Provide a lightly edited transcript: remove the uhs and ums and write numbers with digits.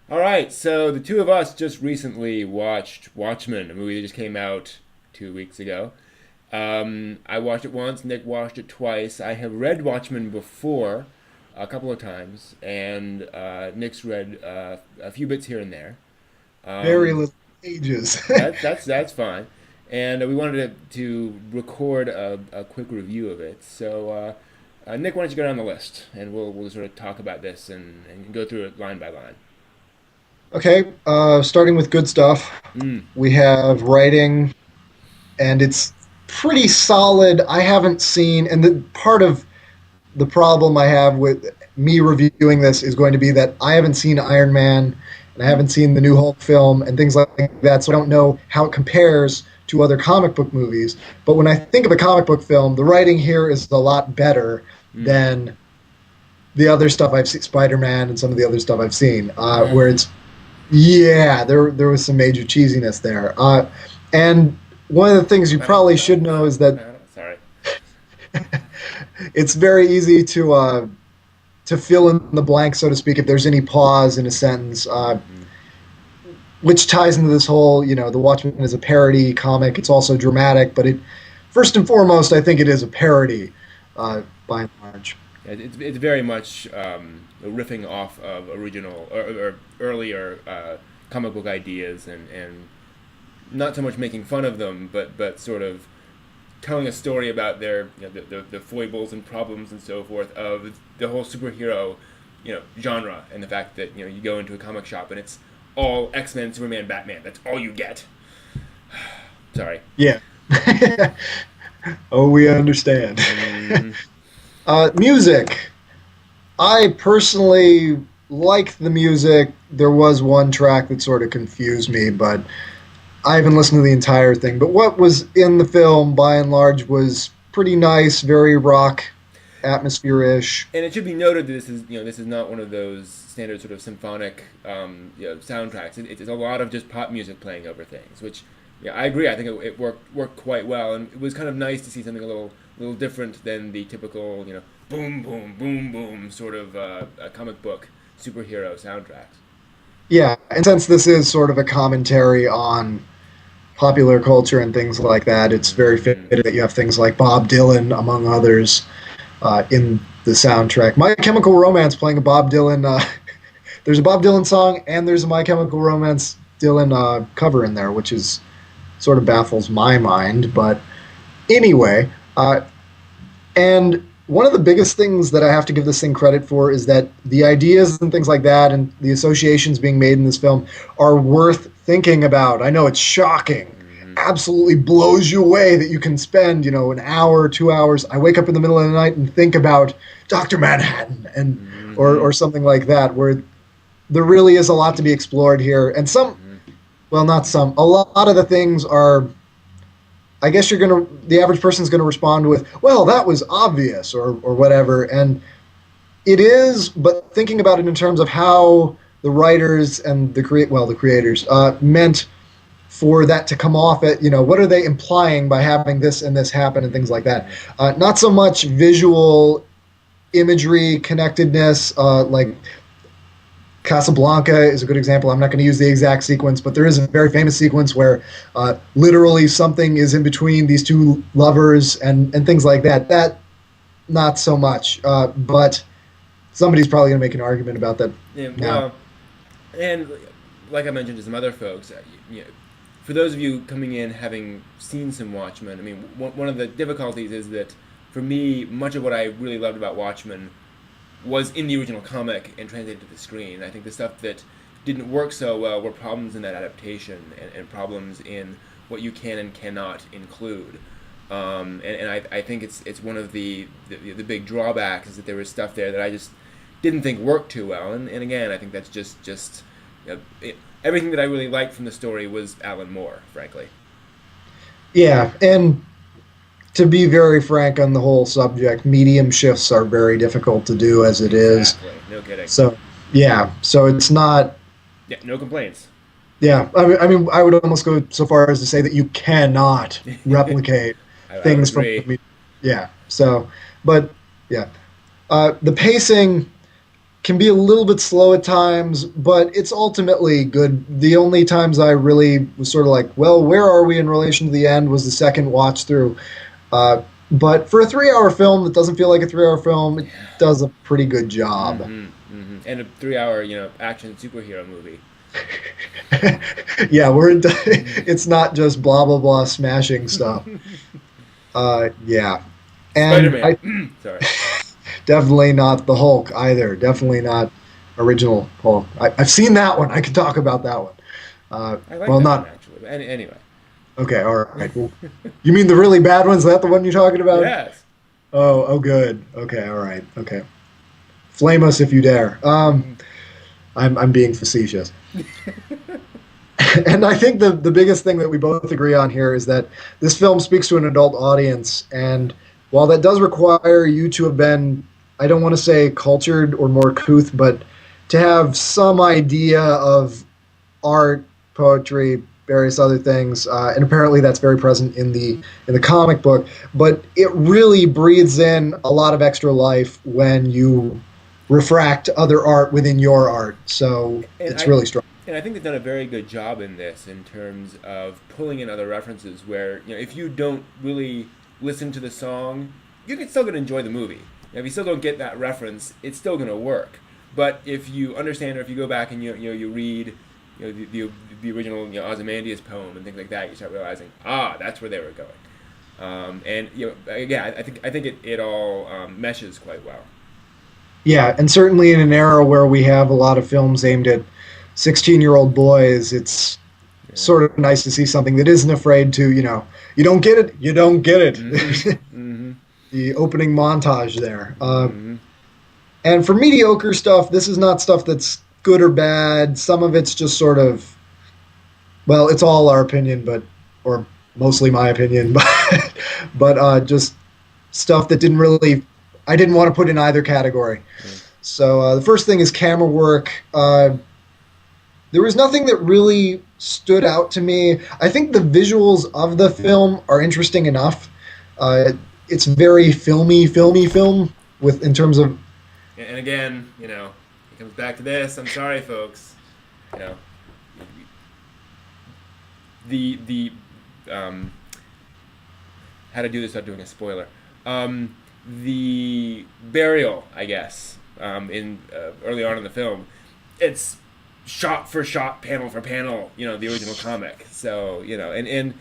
All right, so the two of us just recently watched Watchmen, a movie that just came out 2 weeks ago. I watched it once, Nick watched it twice. I have read Watchmen before a couple of times, and Nick's read a few bits here and there. Very Um, little pages. that's fine. And we wanted to record a quick review of it. So, Nick, why don't you go down the list, and we'll sort of talk about this and go through it line by line. Okay, starting with good stuff. Mm, We have writing, and it's pretty solid. I haven't seen, and the part of the problem I have with me reviewing this is going to be that I haven't seen Iron Man, and I haven't mm, seen the new Hulk film, and things like that, so I don't know how it compares to other comic book movies. But when I think of a comic book film, the writing here is a lot better mm. than the other stuff I've seen, Spider Man, and some of the other stuff I've seen, where it's yeah, there was some major cheesiness there. And one of the things you probably should know is that Sorry. it's very easy to fill in the blank, so to speak, if there's any pause in a sentence, Mm. which ties into this whole, the Watchmen is a parody comic. It's also dramatic, but it first and foremost, I think it is a parody, by and large. It's very much riffing off of original or earlier comic book ideas and not so much making fun of them, but sort of telling a story about their the foibles and problems and so forth of the whole superhero genre, and the fact that you go into a comic shop and it's all X-Men, Superman, Batman. That's all you get. Sorry. Yeah. Oh, we understand. Mm, Music. I personally liked the music. There was one track that sort of confused me, but I haven't listened to the entire thing. But what was in the film, by and large, was pretty nice, very rock atmosphere ish. and it should be noted that this is not one of those standard sort of symphonic soundtracks. It's a lot of just pop music playing over things, which I agree. I think it worked quite well, and it was kind of nice to see something a little different than the typical boom boom boom boom sort of comic book superhero soundtracks. Yeah, and since this is sort of a commentary on popular culture and things like that, it's very Mm-hmm. fitting that you have things like Bob Dylan, among others, in the soundtrack. My Chemical Romance playing a Bob Dylan. There's a Bob Dylan song and there's a My Chemical Romance Dylan cover in there, which is sort of baffles my mind. But anyway, and one of the biggest things that I have to give this thing credit for is that the ideas and things like that and the associations being made in this film are worth thinking about. I know it's shocking. Mm-hmm. Absolutely blows you away that you can spend, an hour, 2 hours. I wake up in the middle of the night and think about Dr. Manhattan and Mm-hmm. or something like that, where there really is a lot to be explored here. And Mm-hmm. well, not some, a lot of the things are, I guess the average person's gonna respond with, well, that was obvious or whatever. And it is, but thinking about it in terms of how the writers and the creators meant for that to come off at, what are they implying by having this and this happen and things like that. Mm-hmm. Not so much visual imagery connectedness, like Casablanca is a good example. I'm not going to use the exact sequence, but there is a very famous sequence where literally something is in between these two lovers and things like that. That not so much, but somebody's probably going to make an argument about that Yeah, now. well, and like I mentioned to some other folks, for those of you coming in having seen some Watchmen, I mean, one of the difficulties is that for me, much of what I really loved about Watchmen was in the original comic and translated to the screen. I think the stuff that didn't work so well were problems in that adaptation and problems in what you can and cannot include. And I think it's one of the big drawbacks is that there was stuff there that I just didn't think worked too well. And again, I think that's just everything that I really liked from the story was Alan Moore, frankly. Yeah, and to be very frank on the whole subject, medium shifts are very difficult to do as it is. Exactly. No kidding. So yeah, so it's not. Yeah, no complaints. Yeah, I mean, I would almost go so far as to say that you cannot replicate I would things from agree. yeah. So, but yeah, the pacing can be a little bit slow at times, but it's ultimately good. The only times I really was sort of like, well, where are we in relation to the end was the second watch through. Uh, but for a 3 hour film that doesn't feel like a 3 hour film, it does a pretty good job. And a 3 hour, action superhero movie. Yeah, it's not just blah blah blah smashing stuff. Yeah, and I Spider-Man. Sorry. definitely not the Hulk either. Definitely not original Hulk. I've seen that one. I could talk about that one. I like Well, that one not actually. But anyway. okay. All right. Well, you mean the really bad ones? Is that the one you're talking about? Yes. Oh, good. Okay, all right. Okay. Flame us if you dare. I'm being facetious. And I think the biggest thing that we both agree on here is that this film speaks to an adult audience. And while that does require you to have been, I don't want to say cultured or more couth, but to have some idea of art, poetry, various other things, and apparently that's very present in the comic book. But it really breathes in a lot of extra life when you refract other art within your art. So And it's I really strong. and I think they've done a very good job in this in terms of pulling in other references where, if you don't really listen to the song, you can still gonna enjoy the movie. If you still don't get that reference, it's still gonna work. But if you understand, or if you go back and you read, the original, Ozymandias poem and things like that, you start realizing, that's where they were going. And again, I think it all meshes quite well. Yeah, and certainly in an era where we have a lot of films aimed at 16-year-old boys, it's Yeah. sort of nice to see something that isn't afraid to, you don't get it, you don't get Mm-hmm. it. Mm-hmm. The opening montage there. Mm-hmm. And for mediocre stuff, this is not stuff that's good or bad. Some of it's just sort of, well, it's all our opinion, or mostly my opinion, but just stuff that I didn't want to put in either category. Yeah. So the first thing is camera work. There was nothing that really stood out to me. I think the visuals of the film are interesting enough. Uh, it's very filmy film in terms of And again, it comes back to this. I'm sorry, folks. You know, the how to do this without doing a spoiler. The burial, I guess, in early on in the film, it's shot for shot, panel for panel, the original comic. So and